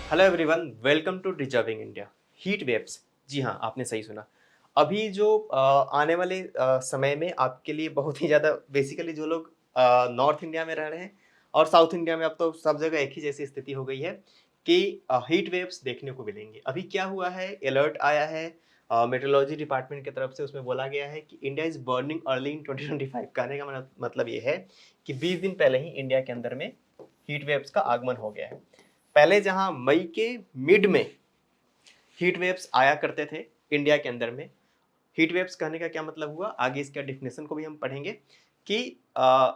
Hello everyone, welcome to deserving India. Heat waves, जी हाँ, आपने सही सुना। अभी जो आने वाले समय में आपके लिए बहुत ही ज़्यादा बेसिकली जो लोग नॉर्थ इंडिया में रह रहे हैं और साउथ इंडिया में, अब तो सब जगह एक ही जैसी स्थिति हो गई है कि हीट वेव्स देखने को मिलेंगे। अभी क्या हुआ है, अलर्ट आया है मेट्रोलॉजी डिपार्टमेंट की तरफ से। उसमें बोला गया है कि India is burning early in 2025। कहने का मतलब ये है कि 20 दिन पहले ही इंडिया के अंदर में हीट वेव्स का आगमन हो गया है। पहले जहां मई के मिड में हीट वेव्स आया करते थे इंडिया के अंदर में, हीट वेव्स कहने का क्या मतलब हुआ, आगे इसका डेफिनेशन को भी हम पढ़ेंगे कि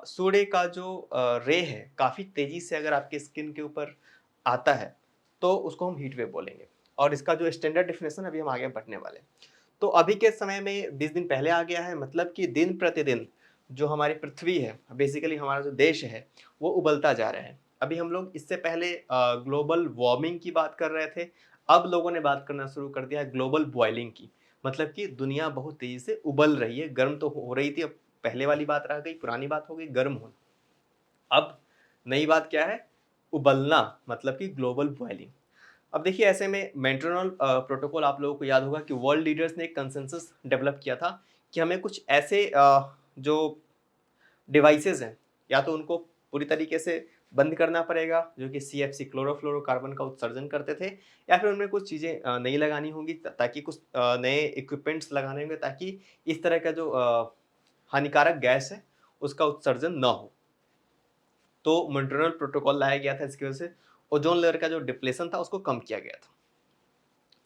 सूर्य का जो रे है काफ़ी तेज़ी से अगर आपके स्किन के ऊपर आता है तो उसको हम हीट वेव बोलेंगे। और इसका जो स्टैंडर्ड डेफिनेशन अभी हम आगे पढ़ने वाले हैं। तो अभी के समय में 20 दिन पहले आ गया है, मतलब कि दिन प्रतिदिन जो हमारी पृथ्वी है, बेसिकली हमारा जो देश है, वो उबलता जा रहा है। अभी हम लोग इससे पहले ग्लोबल वार्मिंग की बात कर रहे थे, अब लोगों ने बात करना शुरू कर दिया है ग्लोबल बॉइलिंग की। मतलब कि दुनिया बहुत तेजी से उबल रही है, गर्म तो हो रही थी, अब पहले वाली बात रह गई, पुरानी बात हो गई गर्म होना। अब नई बात क्या है, उबलना, मतलब कि ग्लोबल बॉइलिंग। अब देखिए, ऐसे में मेंट्रोनल प्रोटोकॉल आप लोगों को याद होगा कि वर्ल्ड लीडर्स ने एक कंसेंसस डेवलप किया था कि हमें कुछ ऐसे जो डिवाइसेस हैं, या तो उनको पूरी तरीके से बंद करना पड़ेगा जो कि CFC क्लोरोफ्लोरोकार्बन का उत्सर्जन करते थे, या फिर उनमें कुछ चीज़ें नई लगानी होंगी, ताकि कुछ नए इक्विपमेंट्स लगाने होंगे ताकि इस तरह का जो हानिकारक गैस है उसका उत्सर्जन न हो। तो मॉन्ट्रियल प्रोटोकॉल लाया गया था, इसकी वजह से ओजोन लेयर का जो डिप्लेशन था उसको कम किया गया था।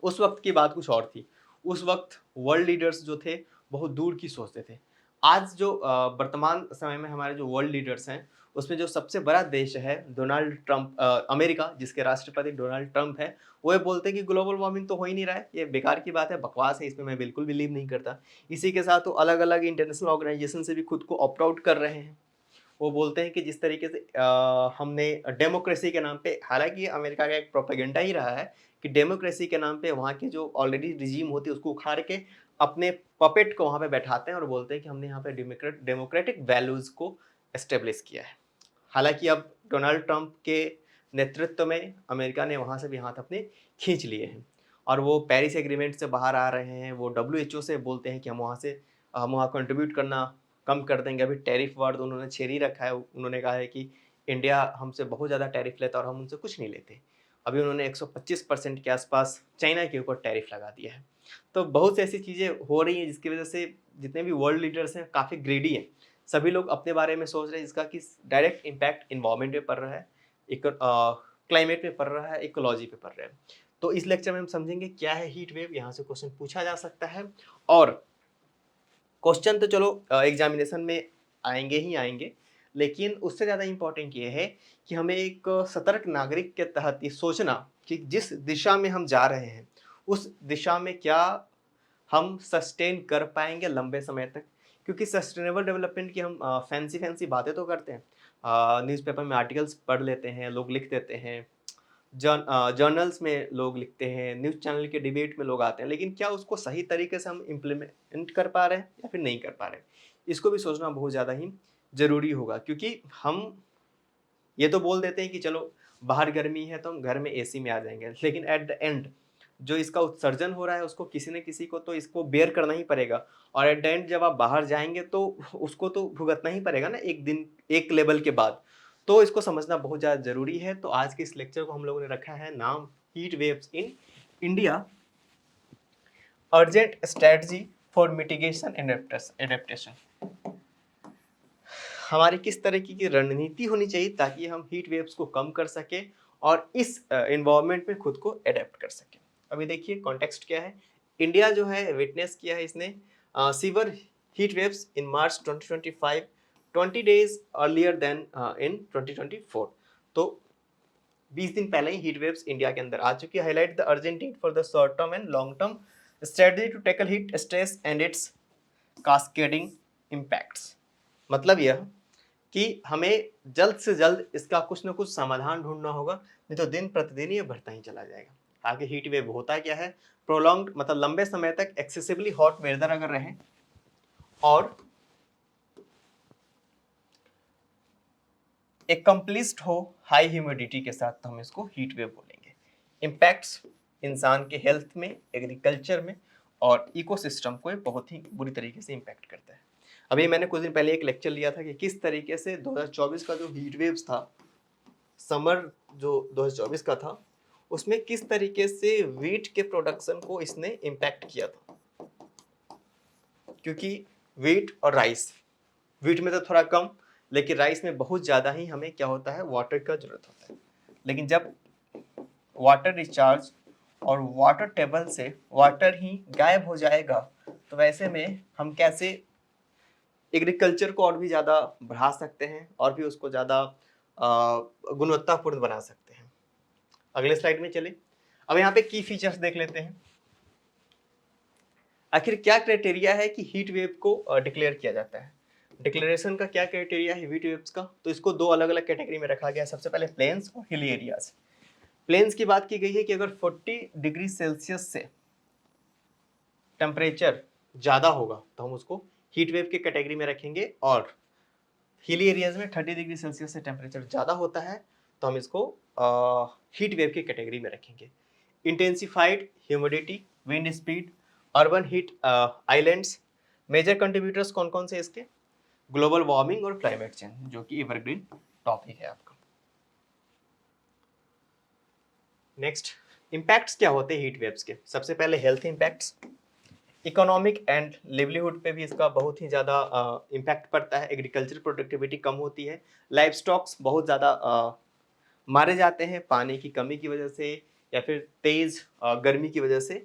उस वक्त की बात कुछ और थी। उस वक्त वर्ल्ड लीडर्स जो थे बहुत दूर की सोचते थे। आज जो वर्तमान समय में हमारे जो वर्ल्ड लीडर्स हैं, उसमें जो सबसे बड़ा देश है डोनाल्ड ट्रंप, अमेरिका, जिसके राष्ट्रपति डोनाल्ड ट्रंप है, वो ये बोलते हैं कि ग्लोबल वार्मिंग तो हो ही नहीं रहा है, ये बेकार की बात है, बकवास है, इसमें मैं बिल्कुल बिलीव नहीं करता। इसी के साथ वो अलग अलग इंटरनेशनल ऑर्गेनाइजेशन से भी खुद को ऑप्ट आउट कर रहे हैं। वो बोलते हैं कि जिस तरीके से हमने डेमोक्रेसी के नाम पे, हालांकि अमेरिका का एक प्रोपेगेंडा ही रहा है कि डेमोक्रेसी के नाम पे वहाँ की जो ऑलरेडी रिजीम होती है उसको उखाड़ के अपने पपेट को वहाँ पे बैठाते हैं और बोलते हैं कि हमने यहाँ पे डेमोक्रेटिक वैल्यूज़ को एस्टेब्लिश किया है। हालांकि अब डोनाल्ड ट्रंप के नेतृत्व में अमेरिका ने वहाँ से भी हाथ अपने खींच लिए हैं और वो पेरिस एग्रीमेंट से बाहर आ रहे हैं। वो WHO से बोलते हैं कि हम वहाँ कंट्रीब्यूट करना कम कर देंगे। अभी टैरिफ वार तो उन्होंने छेड़ ही रखा है। उन्होंने कहा है कि इंडिया हमसे बहुत ज़्यादा टैरिफ लेता है और हम उनसे कुछ नहीं लेते। अभी उन्होंने 125% के आसपास चाइना के ऊपर टैरिफ लगा दिया है। तो बहुत सी ऐसी चीज़ें हो रही हैं जिसकी वजह से जितने भी वर्ल्ड लीडर्स हैं काफ़ी ग्रीडी हैं। सभी लोग अपने बारे में सोच रहे हैं, जिसका कि डायरेक्ट इम्पैक्ट इन्वायरमेंट पे पड़ रहा है, एक क्लाइमेट पे पड़ रहा है, इकोलॉजी पे पड़ रहा है। तो इस लेक्चर में हम समझेंगे क्या है हीट वेव, यहाँ से क्वेश्चन पूछा जा सकता है। और क्वेश्चन तो चलो एग्जामिनेशन में आएंगे ही आएंगे, लेकिन उससे ज़्यादा इम्पोर्टेंट ये है कि हमें एक सतर्क नागरिक के तहत ये सोचना कि जिस दिशा में हम जा रहे हैं उस दिशा में क्या हम सस्टेन कर पाएंगे लंबे समय तक। क्योंकि सस्टेनेबल डेवलपमेंट की हम फैंसी फैंसी बातें तो करते हैं, न्यूज़पेपर में आर्टिकल्स पढ़ लेते हैं, लोग लिख देते हैं, जर्नल्स में लोग लिखते हैं, न्यूज़ चैनल के डिबेट में लोग आते हैं, लेकिन क्या उसको सही तरीके से हम इम्प्लीमेंट कर पा रहे हैं या फिर नहीं कर पा रहे हैं, इसको भी सोचना बहुत ज़्यादा ही ज़रूरी होगा। क्योंकि हम ये तो बोल देते हैं कि चलो बाहर गर्मी है तो हम घर में AC में आ जाएंगे, लेकिन एट द एंड जो इसका उत्सर्जन हो रहा है उसको किसी न किसी को तो इसको बेयर करना ही पड़ेगा। और एट द एंड जब आप बाहर जाएंगे तो उसको तो भुगतना ही पड़ेगा ना, एक दिन एक लेवल के बाद। तो इसको समझना बहुत ज़्यादा ज़रूरी है। तो आज के इस लेक्चर को हम लोगों ने रखा है नाम, heat waves in India, urgent strategy for mitigation and adaptation. हमारी किस तरीके की रणनीति होनी चाहिए ताकि हम हीट वेव्स को कम कर सकें और इस एनवायरनमेंट में खुद को एडेप्ट कर सकें। अभी देखिए कॉन्टेक्स्ट क्या है। इंडिया जो है विटनेस किया है इसने severe heat waves in March 2025, 20 days earlier than in 2024। तो 20 दिन पहले ही हीट वेव्स इंडिया के अंदर आ चुकी है। Highlight the urgent need for the short term and long term strategy to tackle heat stress and its cascading impacts. मतलब यह कि हमें जल्द से जल्द इसका कुछ ना कुछ समाधान ढूंढना होगा, नहीं तो दिन प्रतिदिन ये बढ़ता ही चला जाएगा। आगे हीट वेव होता क्या है, प्रोलॉन्ग्ड मतलब लंबे समय तक एक्सेसिवली हॉट वेदर अगर रहे और एक कंप्लीट हो हाई ह्यूमिडिटी के साथ, तो हम इसको हीट वेव बोलेंगे। इम्पैक्ट्स इंसान के हेल्थ में, एग्रीकल्चर में और इकोसिस्टम को ये बहुत ही बुरी तरीके से इम्पैक्ट करता है। अभी मैंने कुछ दिन पहले एक लेक्चर लिया था कि किस तरीके से 2024 का जो हीट वेव्स था, समर जो 2024 का था, उसमें किस तरीके से वीट के प्रोडक्शन को इसने इम्पैक्ट किया था। क्योंकि वीट और राइस, वीट में तो थोड़ा कम, लेकिन राइस में बहुत ज़्यादा ही हमें क्या होता है, वाटर का जरूरत होता है। लेकिन जब वाटर रिचार्ज और वाटर टेबल से वाटर ही गायब हो जाएगा, तो वैसे में हम कैसे एग्रीकल्चर को और भी ज़्यादा बढ़ा सकते हैं और भी उसको ज़्यादा गुणवत्तापूर्ण बना सकते हैं। अगले स्लाइड में चले। अब यहाँ पे की फीचर्स देख लेते हैं। आखिर क्या क्राइटेरिया है कि हीट वेव को डिक्लेयर किया जाता है। डिक्लेरेशन का क्या क्राइटेरिया है हीट वेव्स का, तो इसको दो अलग अलग कैटेगरी में रखा गया है। सबसे पहले प्लेन्स और हिली एरियाज। प्लेन्स की बात की गई है कि अगर 40 डिग्री सेल्सियस से टेम्परेचर ज़्यादा होगा तो हम उसको हीट वेव के कैटेगरी में रखेंगे, और हिली एरियाज में 30 डिग्री सेल्सियस से टेम्परेचर ज़्यादा होता है तो हम इसको हीट वेव की कैटेगरी में रखेंगे। Intensified humidity, wind speed, urban heat islands. Major contributors कौन कौन से इसके, ग्लोबल वार्मिंग और क्लाइमेट चेंज, जो कि एवरग्रीन टॉपिक है आपका। नेक्स्ट, इम्पैक्ट्स क्या होते हैं हीट वेव्स के। सबसे पहले health impacts, economic and livelihood पे भी इसका बहुत ही ज़्यादा इम्पैक्ट पड़ता है। एग्रीकल्चर प्रोडक्टिविटी कम होती है, लाइफ स्टॉक्स बहुत ज़्यादा मारे जाते हैं पानी की कमी की वजह से या फिर तेज़ गर्मी की वजह से,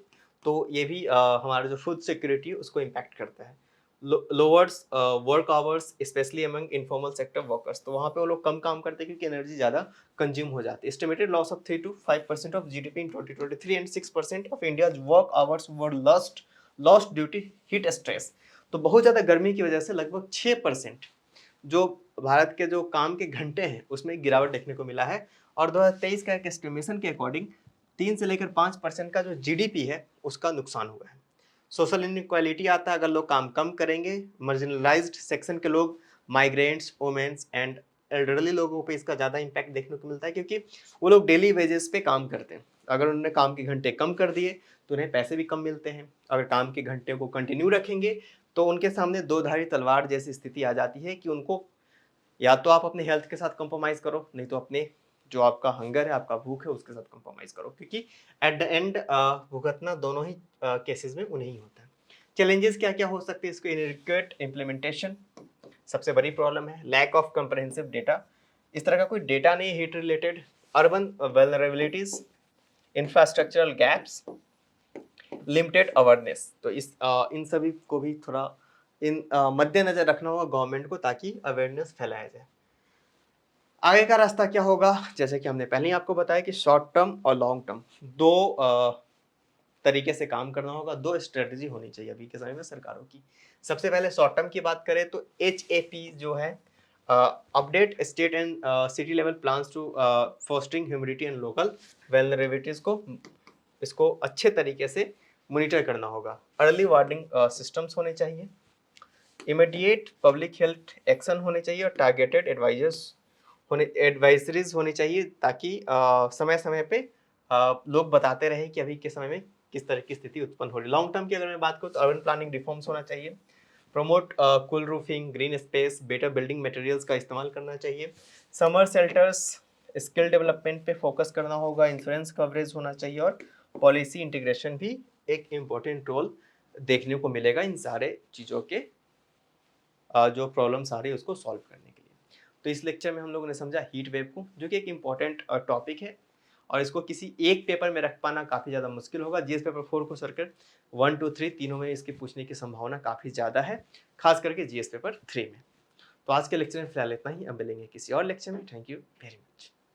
तो ये भी हमारा जो फूड सिक्योरिटी है उसको इम्पैक्ट करता है। Lowers work hours specially among informal sector workers, तो वहाँ पे वो लोग कम काम करते हैं क्योंकि एनर्जी ज़्यादा कंज्यूम हो जाती है। Estimated loss of 3 to 5% of GDP in 2023 and 6% of India's work hours were lost due to heat stress. तो बहुत ज़्यादा गर्मी की वजह से लगभग 6% जो भारत के जो काम के घंटे हैं उसमें गिरावट देखने को मिला है। और 2023 का एक एस्टिमेशन के अकॉर्डिंग 3 से लेकर 5% का जो जीडीपी है उसका नुकसान हुआ है। सोशल इनइक्वालिटी आता है, अगर लोग काम कम करेंगे, मार्जिनलाइज्ड सेक्शन के लोग, माइग्रेंट्स, वुमेन्स एंड एल्डरली लोगों पे इसका ज़्यादा इम्पैक्ट देखने को मिलता है, क्योंकि वो लोग डेली वेजेस पे काम करते हैं। अगर उन्होंने काम के घंटे कम कर दिए तो उन्हें पैसे भी कम मिलते हैं। अगर काम के घंटे को कंटिन्यू रखेंगे तो उनके सामने दो धारी तलवार जैसी स्थिति आ जाती है कि उनको या तो आप अपने हेल्थ के साथ कंप्रोमाइज़ करो, नहीं तो अपने जो आपका हंगर है, आपका भूख है, उसके साथ कंप्रोमाइज़ करो, क्योंकि एट द एंड भुगतना दोनों ही केसेस में उन्हें ही होता है। चैलेंजेस क्या क्या हो सकते हैं इसको, इनएडिक्वेट इम्प्लीमेंटेशन सबसे बड़ी प्रॉब्लम है। लैक ऑफ कंप्रहेंसिव डेटा, इस तरह का कोई डेटा नहीं heat related. Urban vulnerabilities, infrastructural gaps, limited awareness. तो इन सभी को भी थोड़ा मद्देनजर रखना होगा गवर्नमेंट को, ताकि अवेयरनेस फैलाया जाए। आगे का रास्ता क्या होगा, जैसे कि हमने पहले ही आपको बताया कि शॉर्ट टर्म और लॉन्ग टर्म दो तरीके से काम करना होगा, दो स्ट्रेटजी होनी चाहिए अभी के समय में सरकारों की। सबसे पहले शॉर्ट टर्म की बात करें तो HAP जो है, update state and city level plans to fostering humidity and local vulnerabilities को, इसको अच्छे तरीके से मॉनिटर करना होगा। अर्ली वार्निंग सिस्टम्स होने चाहिए, इमीडिएट पब्लिक हेल्थ एक्शन होने चाहिए और टारगेटेड एडवाइजरीज होनी चाहिए, ताकि समय समय पे लोग बताते रहे कि अभी के समय में किस तरह की स्थिति उत्पन्न हो रही है। लॉन्ग टर्म की अगर मैं बात करूँ तो अर्बन प्लानिंग रिफॉर्म्स होना चाहिए, promote cool roofing, green space, better building materials का इस्तेमाल करना चाहिए, समर शेल्टर्स, स्किल डेवलपमेंट पे फोकस करना होगा, इंश्योरेंस कवरेज होना चाहिए और पॉलिसी इंटीग्रेशन भी एक इम्पोर्टेंट रोल देखने को मिलेगा इन सारे चीज़ों के जो प्रॉब्लम्स आ रही है उसको सॉल्व करने के लिए। तो इस लेक्चर में हम लोगों ने समझा हीट वेव को, जो कि एक इम्पॉर्टेंट टॉपिक है और इसको किसी एक पेपर में रख पाना काफ़ी ज़्यादा मुश्किल होगा। जीएस पेपर 4 को सर्किट 1, 2, 3 तीनों में इसके पूछने की संभावना काफ़ी ज़्यादा है, खास करके जीएस पेपर 3 में। तो आज के लेक्चर में फिलहाल इतना ही, अब मिलेंगे किसी और लेक्चर में। Thank you very much.